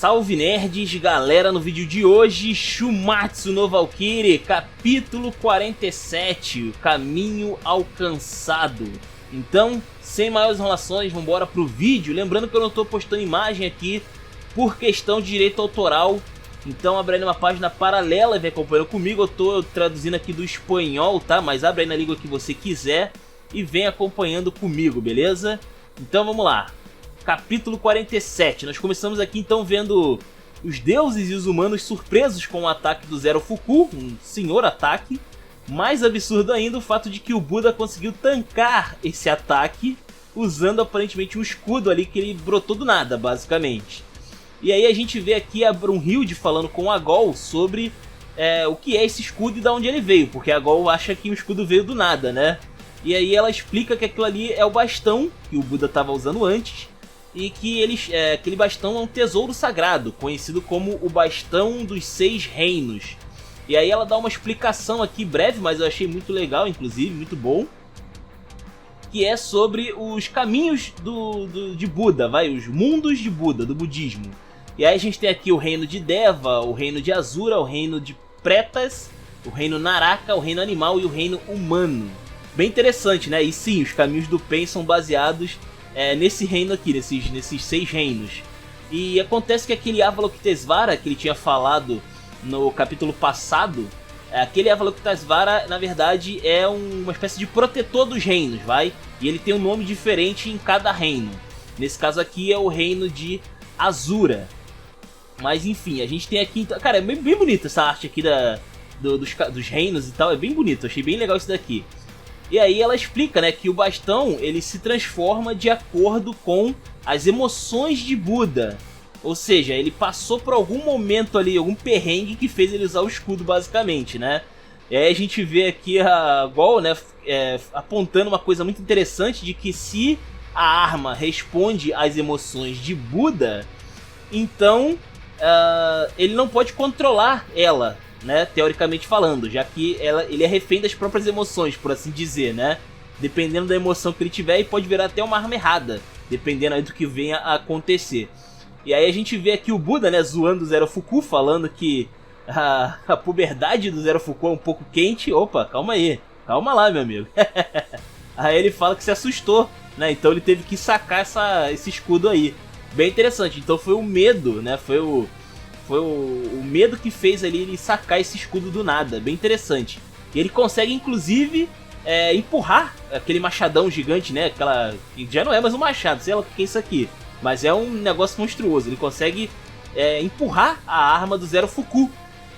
Salve nerds, galera, no vídeo de hoje, Shumatsu no Valkyrie, capítulo 47, o caminho alcançado. Então, sem maiores enrolações, vambora pro vídeo. Lembrando que eu não tô postando imagem aqui por questão de direito autoral. Então abre aí uma página paralela e vem acompanhando comigo. Eu tô traduzindo aqui do espanhol, tá? Mas abre aí na língua que você quiser e vem acompanhando comigo, beleza? Então vamos lá. Capítulo 47, nós começamos aqui então vendo os deuses e os humanos surpresos com o ataque do Zero Fuku, um senhor ataque. Mais absurdo ainda o fato de que o Buda conseguiu tancar esse ataque usando aparentemente um escudo ali que ele brotou do nada, basicamente. E aí a gente vê aqui a Brunhilde falando com a Gol sobre o que é esse escudo e de onde ele veio, porque a Gol acha que o escudo veio do nada, né? E aí ela explica que aquilo ali é o bastão que o Buda estava usando antes, e que aquele bastão é um tesouro sagrado, conhecido como o Bastão dos Seis Reinos. E aí ela dá uma explicação aqui breve, mas eu achei muito legal, inclusive, muito bom, que é sobre os caminhos de Buda, os mundos de Buda, do budismo. E aí a gente tem aqui o reino de Deva, o reino de Asura, o reino de Pretas, o reino Naraka, o reino animal e o reino humano. Bem interessante, né? E sim, os caminhos do Pen são baseados nesse reino aqui, nesses seis reinos. E acontece que aquele Avalokitesvara que ele tinha falado no capítulo passado, aquele Avalokitesvara na verdade é uma espécie de protetor dos reinos, e ele tem um nome diferente em cada reino. Nesse caso aqui é o reino de Asura. Mas enfim, a gente tem aqui, cara, é bem bonita essa arte aqui dos reinos e tal, é bem bonito, achei bem legal isso daqui. E aí ela explica, né, que o bastão ele se transforma de acordo com as emoções de Buda. Ou seja, ele passou por algum momento ali, algum perrengue que fez ele usar o escudo, basicamente, né? E aí a gente vê aqui a Gol, né, apontando uma coisa muito interessante de que se a arma responde às emoções de Buda, então ele não pode controlar ela, né, teoricamente falando, já que ele é refém das próprias emoções, por assim dizer, né? Dependendo da emoção que ele tiver, e pode virar até uma arma errada, dependendo aí do que venha a acontecer. E aí a gente vê aqui o Buda, né, zoando o Zero Fuku, falando que a puberdade do Zero Fuku é um pouco quente. Opa, calma aí, calma lá, meu amigo. Aí ele fala que se assustou, né, então ele teve que sacar esse escudo aí. Bem interessante, então foi o medo, né, foi o medo que fez ali ele sacar esse escudo do nada, bem interessante. E ele consegue inclusive empurrar aquele machadão gigante, né, que já não é mais um machado, sei lá o que é isso aqui, mas é um negócio monstruoso. Ele consegue empurrar a arma do Zero Fuku,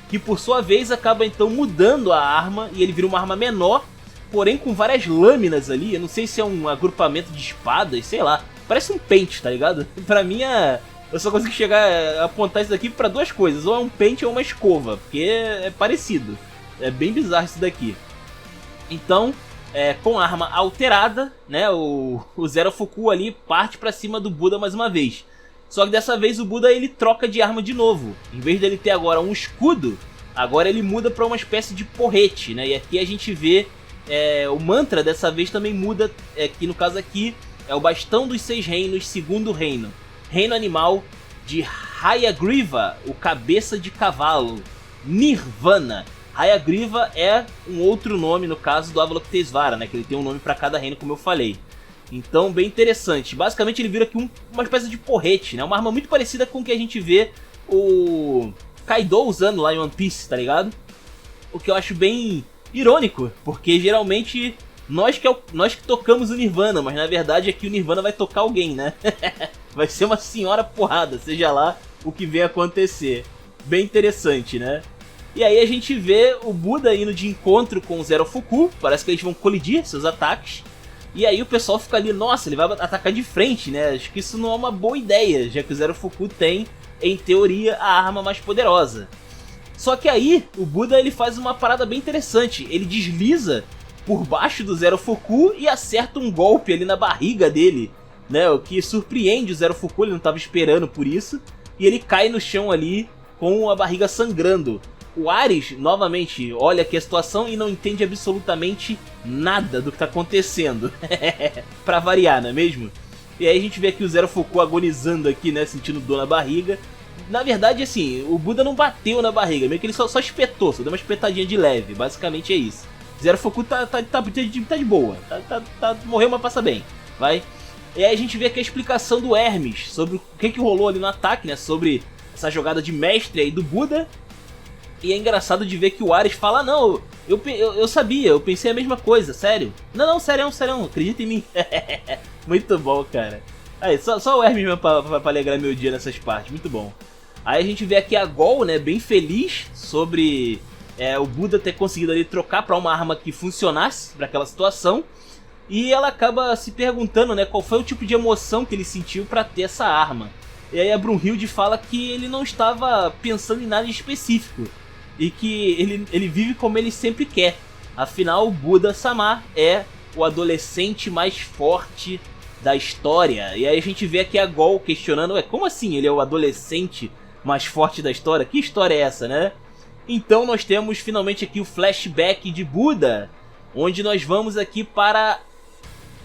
que por sua vez acaba então mudando a arma e ele vira uma arma menor, porém com várias lâminas ali. Eu não sei se é um agrupamento de espadas, sei lá, parece um pente, tá ligado? Pra mim eu só consigo chegar a apontar isso daqui pra duas coisas, ou é um pente ou uma escova, porque é parecido. É bem bizarro isso daqui. Então, com a arma alterada, né, o Zero Fuku ali parte pra cima do Buda mais uma vez. Só que dessa vez o Buda ele troca de arma de novo. Em vez dele ter agora um escudo, agora ele muda pra uma espécie de porrete, né? E aqui a gente vê o mantra dessa vez também muda, que no caso aqui é o Bastão dos Seis Reinos, segundo reino. Reino animal de Hayagriva, o cabeça de cavalo, Nirvana. Hayagriva é um outro nome no caso do Avalokitesvara, né, que ele tem um nome para cada reino, como eu falei. Então, bem interessante. Basicamente ele vira aqui uma espécie de porrete, né, uma arma muito parecida com o que a gente vê o Kaido usando lá em One Piece, tá ligado? O que eu acho bem irônico, porque geralmente nós que tocamos o Nirvana, mas na verdade aqui o Nirvana vai tocar alguém, né? Vai ser uma senhora porrada, seja lá o que vem acontecer. Bem interessante, né? E aí a gente vê o Buda indo de encontro com o Zero Fuku, parece que eles vão colidir seus ataques. E aí o pessoal fica ali, nossa, ele vai atacar de frente, né? Acho que isso não é uma boa ideia, já que o Zero Fuku tem, em teoria, a arma mais poderosa. Só que aí o Buda ele faz uma parada bem interessante, ele desliza por baixo do Zero Fuku e acerta um golpe ali na barriga dele, né, o que surpreende o Zero Fuku, ele não estava esperando por isso, e ele cai no chão ali com a barriga sangrando. O Ares, novamente, olha aqui a situação e não entende absolutamente nada do que está acontecendo. Pra variar, não é mesmo? E aí a gente vê aqui o Zero Fuku agonizando aqui, né, sentindo dor na barriga, Na verdade, assim, o Buda não bateu na barriga, meio que ele só espetou, só deu uma espetadinha de leve, basicamente é isso. Zero Foku tá de boa, morreu, mas passa bem, vai. E aí a gente vê aqui a explicação do Hermes sobre o que rolou ali no ataque, né, sobre essa jogada de mestre aí do Buda. E é engraçado de ver que o Ares fala, não, eu sabia, eu pensei a mesma coisa, sério. Não, sério, acredita em mim. Muito bom, cara. Aí, só o Hermes mesmo pra alegrar meu dia nessas partes, muito bom. Aí a gente vê aqui a Gol, né, bem feliz sobre o Buda ter conseguido ali trocar pra uma arma que funcionasse pra aquela situação. E ela acaba se perguntando, né, qual foi o tipo de emoção que ele sentiu pra ter essa arma. E aí a Brunhilde fala que ele não estava pensando em nada específico. E que ele vive como ele sempre quer. Afinal, o Buda-sama é o adolescente mais forte da história. E aí a gente vê aqui a Gol questionando, como assim ele é o adolescente mais forte da história? Que história é essa, né? Então nós temos finalmente aqui o flashback de Buda, onde nós vamos aqui para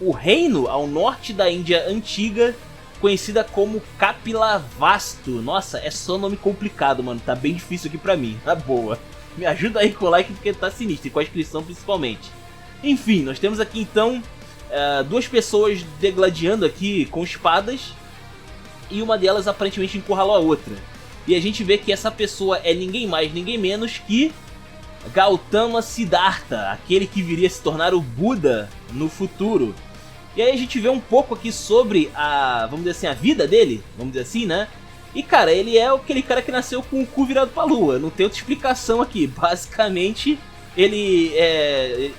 o reino ao norte da Índia antiga, conhecida como Kapilavastu. Nossa, é só nome complicado, mano. Tá bem difícil aqui pra mim, tá boa. Me ajuda aí com o like porque tá sinistro, e com a inscrição principalmente. Enfim, nós temos aqui então duas pessoas degladiando aqui com espadas, e uma delas aparentemente encurralou a outra. E a gente vê que essa pessoa é ninguém mais, ninguém menos que Gautama Siddhartha, aquele que viria a se tornar o Buda no futuro. E aí a gente vê um pouco aqui sobre vamos dizer assim, a vida dele, vamos dizer assim, né? E cara, ele é aquele cara que nasceu com o cu virado pra lua, não tem outra explicação aqui. Basicamente, ele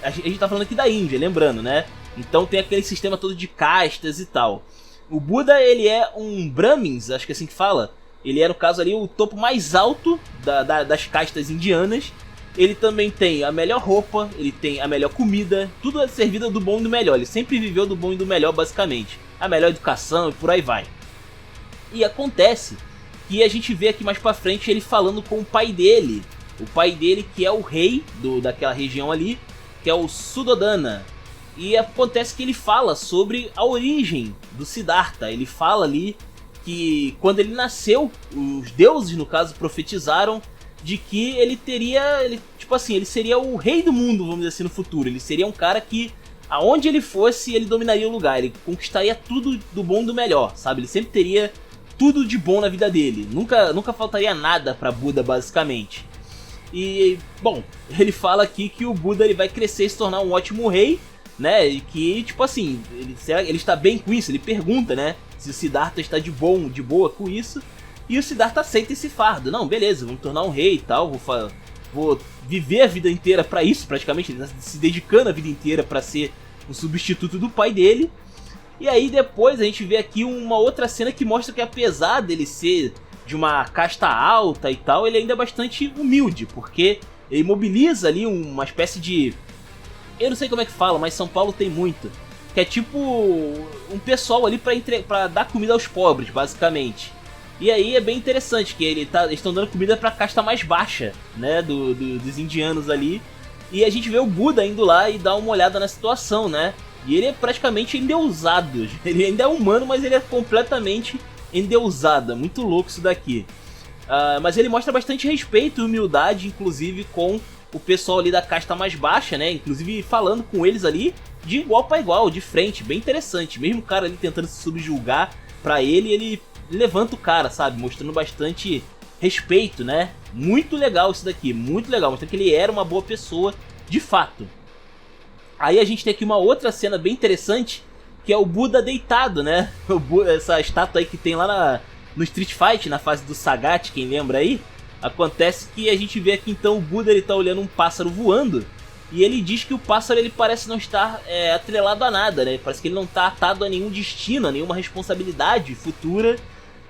a gente tá falando aqui da Índia, lembrando, né? Então tem aquele sistema todo de castas e tal. O Buda, ele é um Brahmins, acho que é assim que fala. Ele é, no caso ali, o topo mais alto das castas indianas. Ele também tem a melhor roupa, ele tem a melhor comida, tudo é servido do bom e do melhor. Ele sempre viveu do bom e do melhor, basicamente. A melhor educação e por aí vai. E acontece que a gente vê aqui mais pra frente ele falando com o pai dele. O pai dele que é o rei daquela região ali, que é o Suddhodana. E acontece que ele fala sobre a origem do Siddhartha. Ele fala ali que quando ele nasceu, os deuses, no caso, profetizaram de que ele seria o rei do mundo, vamos dizer assim, no futuro. Ele seria um cara que, aonde ele fosse, ele dominaria o lugar. Ele conquistaria tudo do bom e do melhor, sabe? Ele sempre teria tudo de bom na vida dele. Nunca faltaria nada pra Buda, basicamente. E, bom, ele fala aqui que o Buda ele vai crescer e se tornar um ótimo rei, né? E que, tipo assim, ele está bem com isso. Ele pergunta, né? Se o Siddhartha está de boa com isso. E o Siddhartha aceita esse fardo. Não, beleza, vou me tornar um rei e tal. Vou viver a vida inteira pra isso, praticamente. Ele tá se dedicando a vida inteira pra ser o substituto do pai dele. E aí depois a gente vê aqui uma outra cena que mostra que, apesar dele ser de uma casta alta e tal, ele ainda é bastante humilde. Porque ele mobiliza ali uma espécie de... eu não sei como é que fala, mas São Paulo tem muito. Que é tipo um pessoal ali pra dar comida aos pobres, basicamente. E aí é bem interessante que eles estão dando comida pra casta mais baixa, né, dos indianos ali. E a gente vê o Buda indo lá e dá uma olhada na situação, né. E ele é praticamente endeusado. Ele ainda é humano, mas ele é completamente endeusado. Muito louco isso daqui. Mas ele mostra bastante respeito e humildade, inclusive com o pessoal ali da casta mais baixa, né. Inclusive falando com eles ali de igual para igual, de frente. Bem interessante. Mesmo o cara ali tentando se subjugar pra ele levanta o cara, sabe? Mostrando bastante respeito, né? Muito legal isso daqui, muito legal. Mostrando que ele era uma boa pessoa, de fato. Aí a gente tem aqui uma outra cena bem interessante, que é o Buda deitado, né? Essa estátua aí que tem lá no Street Fight, na fase do Sagat, quem lembra aí? Acontece que a gente vê aqui então o Buda, ele tá olhando um pássaro voando. E ele diz que o pássaro ele parece não estar atrelado a nada, né? Parece que ele não está atado a nenhum destino, a nenhuma responsabilidade futura.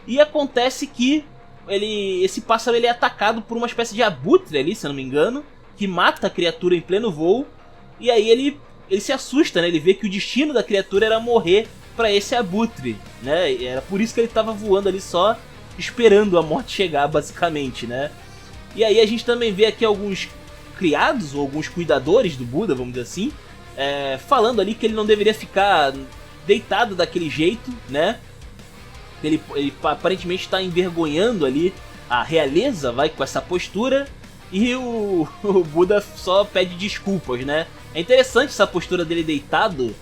E acontece que esse pássaro ele é atacado por uma espécie de abutre ali, se eu não me engano, que mata a criatura em pleno voo. E aí ele se assusta, né? Ele vê que o destino da criatura era morrer para esse abutre, né? E era por isso que ele estava voando ali só esperando a morte chegar, basicamente, né? E aí a gente também vê aqui alguns criados ou alguns cuidadores do Buda, vamos dizer assim, falando ali que ele não deveria ficar deitado daquele jeito, né? Ele aparentemente está envergonhando ali a realeza, vai, com essa postura. E o Buda só pede desculpas, né? É interessante essa postura dele deitado,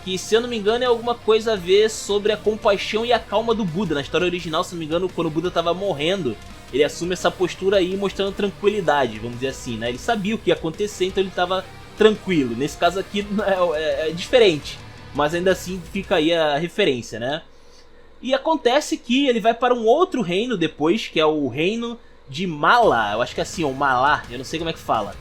que, se eu não me engano, é alguma coisa a ver sobre a compaixão e a calma do Buda. Na história original, se não me engano, quando o Buda estava morrendo, ele assume essa postura aí mostrando tranquilidade, vamos dizer assim, né? Ele sabia o que ia acontecer, então ele estava tranquilo. Nesse caso aqui é diferente, mas ainda assim fica aí a referência, né? E acontece que ele vai para um outro reino depois, que é o reino de Mala. Eu acho que é assim, ou Malá, eu não sei como é que fala.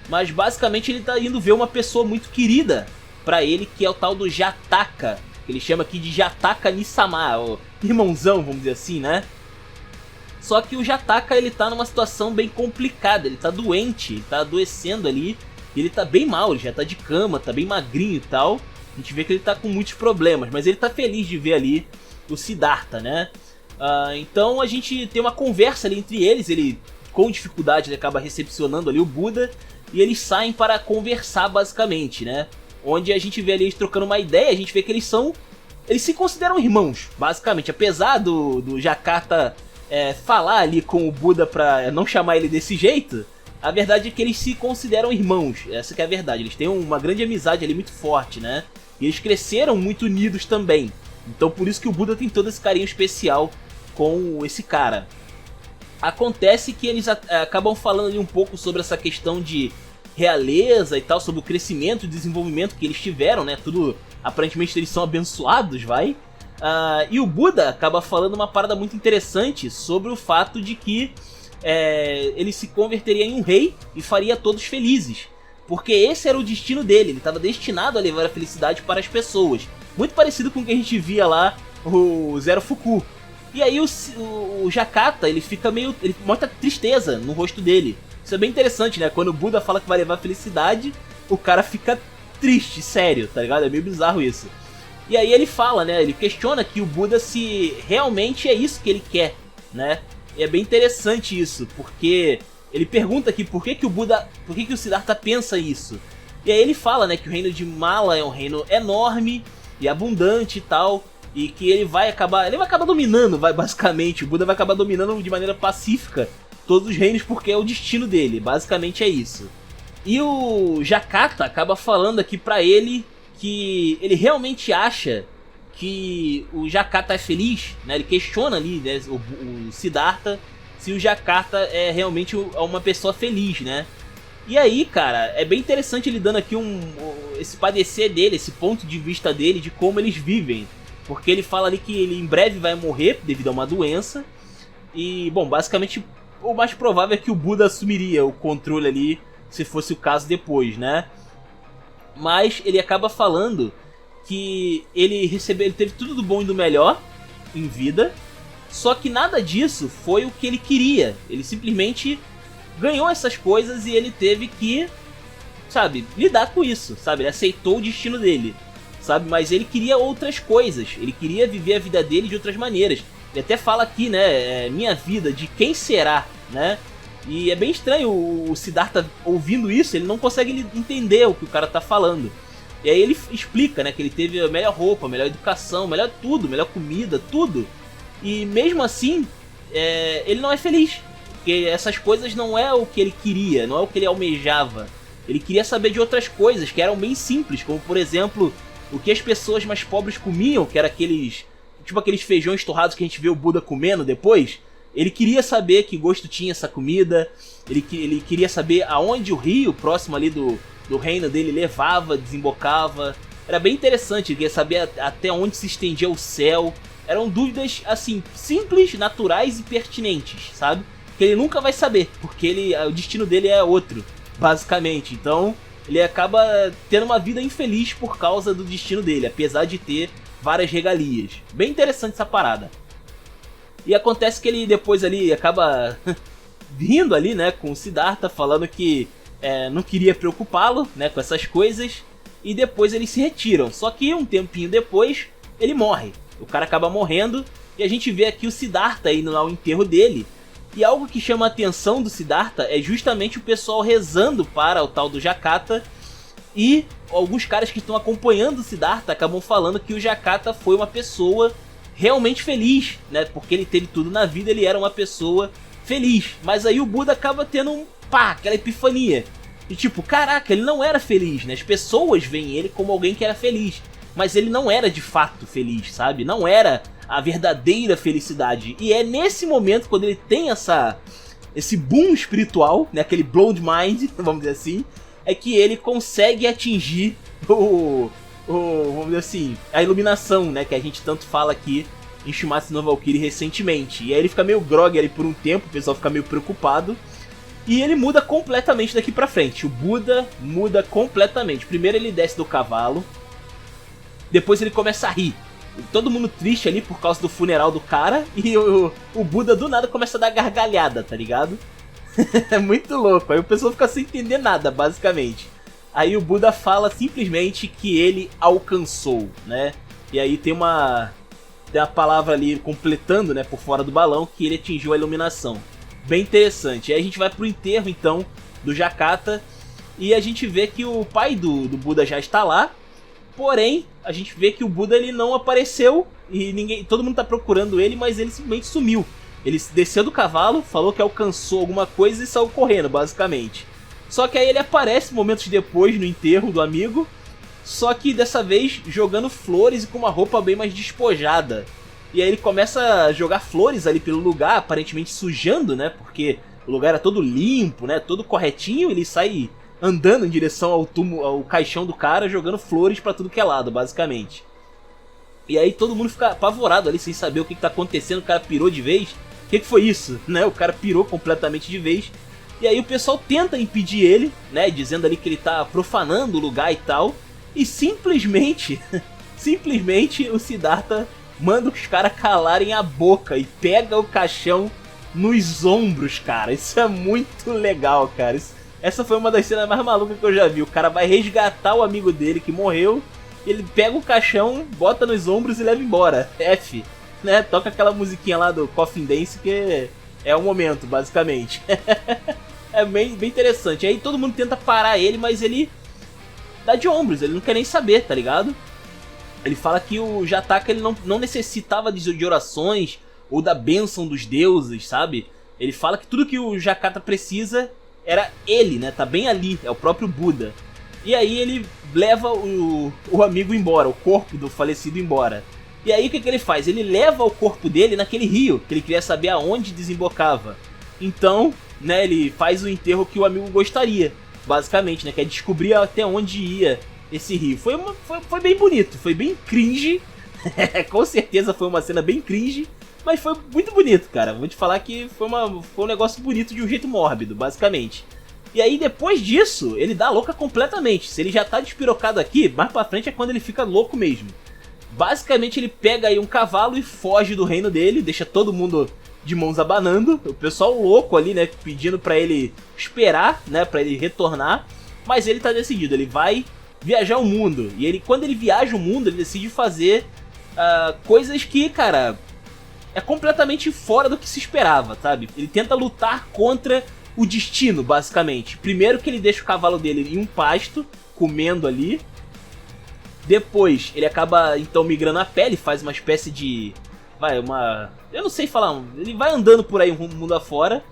Mas basicamente ele tá indo ver uma pessoa muito querida pra ele, que é o tal do Jataka, que ele chama aqui de Jataka Nisama, o irmãozão, vamos dizer assim, né? Só que o Jataka, ele tá numa situação bem complicada, ele tá doente, ele tá adoecendo ali, e ele tá bem mal, ele já tá de cama, tá bem magrinho e tal. A gente vê que ele tá com muitos problemas, mas ele tá feliz de ver ali o Siddhartha, né? Então a gente tem uma conversa ali entre eles, ele com dificuldade ele acaba recepcionando ali o Buda, e eles saem para conversar basicamente, né? Onde a gente vê ali eles trocando uma ideia, a gente vê que eles se consideram irmãos, basicamente. Apesar do Jataka falar ali com o Buda pra não chamar ele desse jeito, a verdade é que eles se consideram irmãos, essa que é a verdade. Eles têm uma grande amizade ali muito forte, né? E eles cresceram muito unidos também. Então por isso que o Buda tem todo esse carinho especial com esse cara. Acontece que eles acabam falando ali um pouco sobre essa questão de realeza e tal, sobre o crescimento e desenvolvimento que eles tiveram, né? Tudo, aparentemente eles são abençoados, vai? E o Buda acaba falando uma parada muito interessante sobre o fato de que ele se converteria em um rei e faria todos felizes. Porque esse era o destino dele, ele estava destinado a levar a felicidade para as pessoas. Muito parecido com o que a gente via lá, o Zero Fuku. E aí o Jataka, ele fica ele mostra tristeza no rosto dele. Isso é bem interessante, né? Quando o Buda fala que vai levar felicidade, o cara fica triste, sério, tá ligado? É meio bizarro isso. E aí ele fala, né? Ele questiona que o Buda se realmente é isso que ele quer, né? E é bem interessante isso, porque ele pergunta aqui por que o Siddhartha pensa isso. E aí ele fala, né, que o reino de Mala é um reino enorme e abundante e tal, e que ele vai acabar dominando, basicamente, o Buda vai acabar dominando de maneira pacífica todos os reinos porque é o destino dele, basicamente é isso. E o Jataka acaba falando aqui pra ele que ele realmente acha que o Jataka é feliz, né? Ele questiona ali, né, o Siddhartha, se o Jataka é realmente uma pessoa feliz, né? E aí, cara, é bem interessante ele dando aqui esse padecer dele, esse ponto de vista dele, de como eles vivem. Porque ele fala ali que ele em breve vai morrer devido a uma doença. E, bom, basicamente o mais provável é que o Buda assumiria o controle ali, se fosse o caso depois, né? Mas ele acaba falando que ele teve tudo do bom e do melhor em vida, só que nada disso foi o que ele queria. Ele simplesmente ganhou essas coisas e ele teve que, sabe, lidar com isso, sabe? Ele aceitou o destino dele, sabe? Mas ele queria outras coisas, ele queria viver a vida dele de outras maneiras. Ele até fala aqui, né, minha vida, de quem será, né? E é bem estranho o Siddhartha ouvindo isso, ele não consegue entender o que o cara tá falando. E aí ele explica, né, que ele teve a melhor roupa, a melhor educação, melhor tudo, melhor comida, tudo. E mesmo assim, ele não é feliz. Porque essas coisas não é o que ele queria, não é o que ele almejava. Ele queria saber de outras coisas que eram bem simples, como por exemplo, o que as pessoas mais pobres comiam, que era aqueles feijões torrados que a gente vê o Buda comendo depois. Ele queria saber que gosto tinha essa comida, ele queria saber aonde o rio, próximo ali do reino dele, levava, desembocava. Era bem interessante, ele queria saber até onde se estendia o céu. Eram dúvidas, assim, simples, naturais e pertinentes, sabe? Que ele nunca vai saber, porque o destino dele é outro, basicamente. Então, ele acaba tendo uma vida infeliz por causa do destino dele, apesar de ter várias regalias. Bem interessante essa parada. E acontece que ele depois ali acaba rindo ali, né, com o Siddhartha, falando que não queria preocupá-lo, né, com essas coisas. E depois eles se retiram. Só que um tempinho depois, ele morre. O cara acaba morrendo e a gente vê aqui o Siddhartha indo lá ao enterro dele. E algo que chama a atenção do Siddhartha é justamente o pessoal rezando para o tal do Jataka. E alguns caras que estão acompanhando o Siddhartha acabam falando que o Jataka foi uma pessoa realmente feliz, né? Porque ele teve tudo na vida, ele era uma pessoa feliz. Mas aí o Buda acaba tendo aquela epifania. E tipo, caraca, ele não era feliz, né? As pessoas veem ele como alguém que era feliz. Mas ele não era de fato feliz, sabe? Não era a verdadeira felicidade. E é nesse momento, quando ele tem esse boom espiritual, né? Aquele blown mind, vamos dizer assim, é que ele consegue atingir vamos dizer assim, a iluminação, né? Que a gente tanto fala aqui em Shumatsu no Valkyrie recentemente. E aí ele fica meio grog ali por um tempo, o pessoal fica meio preocupado. E ele muda completamente daqui pra frente. O Buda muda completamente. Primeiro ele desce do cavalo, depois ele começa a rir. Todo mundo triste ali por causa do funeral do cara. E o Buda do nada começa a dar gargalhada, tá ligado? É muito louco. Aí o pessoal fica sem entender nada, basicamente. Aí o Buda fala simplesmente que ele alcançou, né? E aí tem uma palavra ali completando, né, por fora do balão, que ele atingiu a iluminação. Bem interessante. E aí a gente vai pro enterro, então, do Jakata. E a gente vê que o pai do Buda já está lá. Porém, a gente vê que o Buda ele não apareceu. E todo mundo tá procurando ele, mas ele simplesmente sumiu. Ele desceu do cavalo, falou que alcançou alguma coisa e saiu correndo, basicamente. Só que aí ele aparece momentos depois no enterro do amigo, só que dessa vez jogando flores e com uma roupa bem mais despojada. E aí ele começa a jogar flores ali pelo lugar, aparentemente sujando, né? Porque o lugar era todo limpo, né? Todo corretinho, ele sai andando em direção ao caixão do cara, jogando flores pra tudo que é lado, basicamente. E aí todo mundo fica apavorado ali, sem saber o que tá acontecendo, o cara pirou de vez. O que foi isso? Né? O cara pirou completamente de vez. E aí o pessoal tenta impedir ele, né, dizendo ali que ele tá profanando o lugar e tal. E simplesmente o Siddhartha manda os caras calarem a boca e pega o caixão nos ombros, cara. Isso é muito legal, cara. Essa foi uma das cenas mais malucas que eu já vi. O cara vai resgatar o amigo dele que morreu, ele pega o caixão, bota nos ombros e leva embora. F, né? Toca aquela musiquinha lá do Coffin Dance que é o momento, basicamente. É bem interessante. Aí todo mundo tenta parar ele, mas ele dá de ombros, ele não quer nem saber, tá ligado? Ele fala que o Jataka ele não necessitava de orações ou da bênção dos deuses, sabe? Ele fala que tudo que o Jakata precisa era ele, né? Tá bem ali, é o próprio Buda. E aí ele leva o amigo embora, o corpo do falecido embora. E aí o que ele faz? Ele leva o corpo dele naquele rio, que ele queria saber aonde desembocava. Então, né, ele faz o enterro que o amigo gostaria, basicamente, né? Que é descobrir até onde ia esse rio. Foi bem bonito, foi bem cringe. Com certeza foi uma cena bem cringe, mas foi muito bonito, cara. Vou te falar que foi um negócio bonito de um jeito mórbido, basicamente. E aí depois disso, ele dá louca completamente. Se ele já tá despirocado aqui, mais pra frente é quando ele fica louco mesmo. Basicamente ele pega aí um cavalo e foge do reino dele, deixa todo mundo de mãos abanando, o pessoal louco ali, né, pedindo pra ele esperar, né, pra ele retornar, mas ele tá decidido, ele vai viajar o mundo, e quando ele viaja o mundo, ele decide fazer coisas que, cara, é completamente fora do que se esperava, sabe? Ele tenta lutar contra o destino, basicamente. Primeiro que ele deixa o cavalo dele em um pasto, comendo ali, depois ele acaba, então, migrando a pé, ele faz uma espécie de... eu não sei falar, ele vai andando por aí um mundo afora,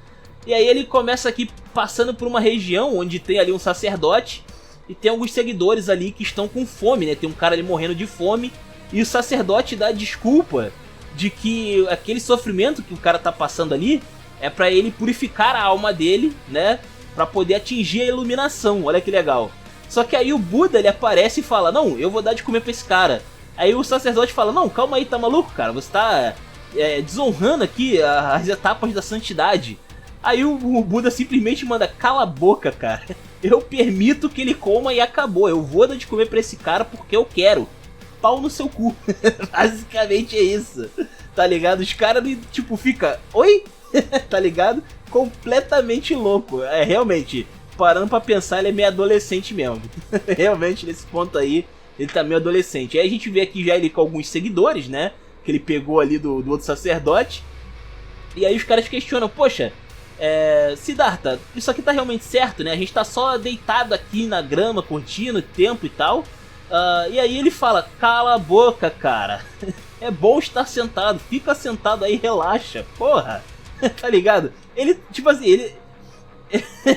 e aí ele começa aqui passando por uma região onde tem ali um sacerdote, e tem alguns seguidores ali que estão com fome, né? Tem um cara ali morrendo de fome, e o sacerdote dá desculpa de que aquele sofrimento que o cara tá passando ali é pra ele purificar a alma dele, né? Pra poder atingir a iluminação, olha que legal. Só que aí o Buda, ele aparece e fala, não, eu vou dar de comer pra esse cara. Aí o sacerdote fala, não, calma aí, tá maluco, cara? Você tá desonrando aqui as etapas da santidade. Aí o Buda simplesmente manda, cala a boca, cara. Eu permito que ele coma e acabou. Eu vou dar de comer pra esse cara porque eu quero. Pau no seu cu. Basicamente é isso. Tá ligado? Os caras, tipo, fica, oi? Tá ligado? Completamente louco. Realmente, parando pra pensar, ele é meio adolescente mesmo. Realmente, nesse ponto aí, ele tá meio adolescente. Aí a gente vê aqui já ele com alguns seguidores, né? Que ele pegou ali do outro sacerdote. E aí os caras questionam, poxa, Siddhartha, isso aqui tá realmente certo, né? A gente tá só deitado aqui na grama, curtindo o tempo e tal. E aí ele fala, cala a boca, cara. É bom estar sentado, fica sentado aí, relaxa, porra. Tá ligado? Ele, tipo assim,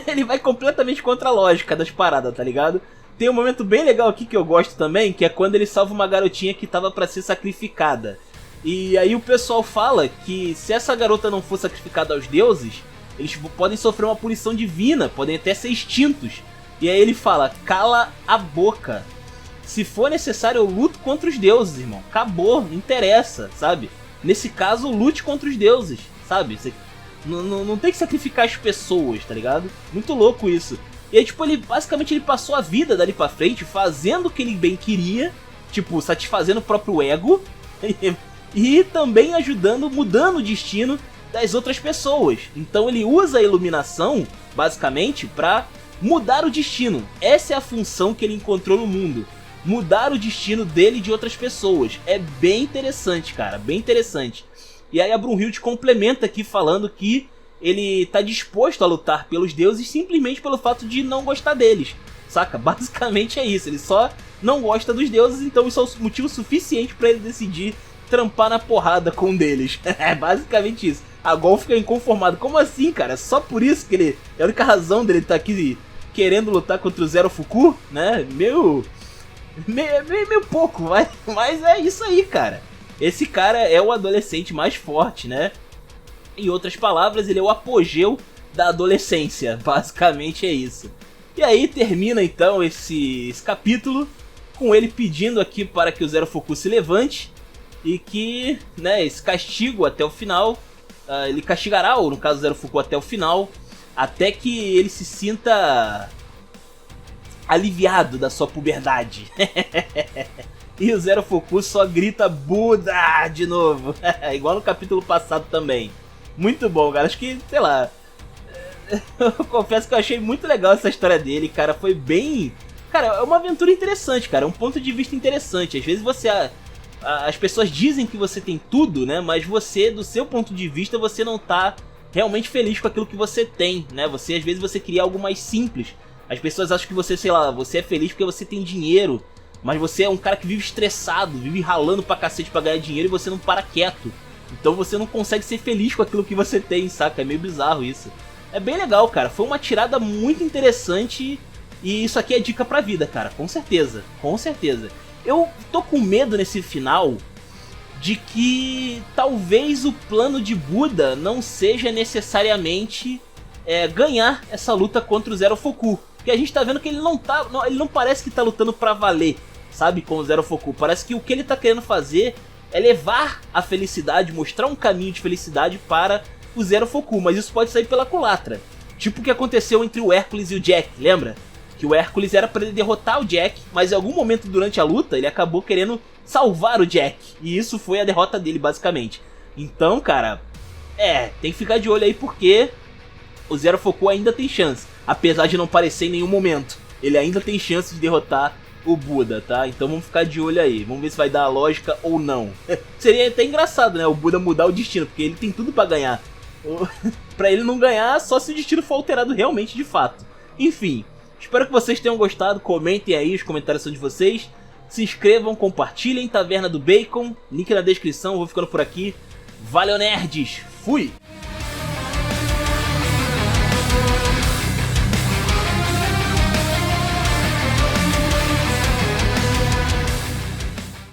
ele vai completamente contra a lógica das paradas, tá ligado? Tem um momento bem legal aqui que eu gosto também, que é quando ele salva uma garotinha que tava pra ser sacrificada. E aí o pessoal fala que se essa garota não for sacrificada aos deuses, eles podem sofrer uma punição divina, podem até ser extintos. E aí ele fala, cala a boca. Se for necessário, eu luto contra os deuses, irmão. Acabou, não interessa, sabe? Nesse caso, lute contra os deuses, sabe? Você não tem que sacrificar as pessoas, tá ligado? Muito louco isso. E aí, tipo, basicamente ele passou a vida dali pra frente fazendo o que ele bem queria, tipo, satisfazendo o próprio ego e também ajudando, mudando o destino das outras pessoas. Então ele usa a iluminação, basicamente, pra mudar o destino. Essa é a função que ele encontrou no mundo. Mudar o destino dele e de outras pessoas. É bem interessante, cara, bem interessante. E aí a Brunhilde complementa aqui falando que ele tá disposto a lutar pelos deuses simplesmente pelo fato de não gostar deles, saca? Basicamente é isso, ele só não gosta dos deuses, então isso é o motivo suficiente pra ele decidir trampar na porrada com um deles. É basicamente isso. A Gol fica inconformado. Como assim, cara? Só por isso que ele... É a única razão dele estar aqui querendo lutar contra o Zero Fuku, né? Meio pouco, mas é isso aí, cara. Esse cara é o adolescente mais forte, né? Em outras palavras, ele é o apogeu da adolescência. Basicamente é isso. E aí termina então esse capítulo com ele pedindo aqui para que o Zero Fuku se levante e que, né, esse castigo até o final, ele castigará, ou no caso o Zero Fuku até o final, até que ele se sinta aliviado da sua puberdade. E o Zero Fuku só grita Buda de novo. Igual no capítulo passado também. Muito bom, cara. Acho que, sei lá, eu confesso que eu achei muito legal essa história dele, cara. Foi bem... Cara, é uma aventura interessante, cara. É um ponto de vista interessante. Às vezes você... As pessoas dizem que você tem tudo, né? Mas você, do seu ponto de vista, você não tá realmente feliz com aquilo que você tem, né? Às vezes você queria algo mais simples. As pessoas acham que você, sei lá, você é feliz porque você tem dinheiro. Mas você é um cara que vive estressado, vive ralando pra cacete pra ganhar dinheiro e você não para quieto. Então você não consegue ser feliz com aquilo que você tem, saca? É meio bizarro isso. É bem legal, cara. Foi uma tirada muito interessante e isso aqui é dica pra vida, cara. Com certeza, com certeza. Eu tô com medo nesse final de que talvez o plano de Buda não seja necessariamente ganhar essa luta contra o Zero Fuku. Porque a gente tá vendo que ele não parece que tá lutando pra valer, sabe, com o Zero Fuku. Parece que o que ele tá querendo fazer é levar a felicidade, mostrar um caminho de felicidade para o Zero Fuku, mas isso pode sair pela culatra. Tipo o que aconteceu entre o Hércules e o Jack, lembra? Que o Hércules era pra ele derrotar o Jack, mas em algum momento durante a luta ele acabou querendo salvar o Jack. E isso foi a derrota dele, basicamente. Então, cara, tem que ficar de olho aí porque o Zero Fuku ainda tem chance. Apesar de não parecer em nenhum momento. Ele ainda tem chance de derrotar o Buda, tá? Então vamos ficar de olho aí. Vamos ver se vai dar a lógica ou não. Seria até engraçado, né? O Buda mudar o destino, porque ele tem tudo pra ganhar. Pra ele não ganhar, só se o destino for alterado realmente de fato. Enfim, espero que vocês tenham gostado. Comentem aí, os comentários são de vocês. Se inscrevam, compartilhem. Taverna do Bacon, link na descrição. Eu vou ficando por aqui. Valeu, nerds! Fui!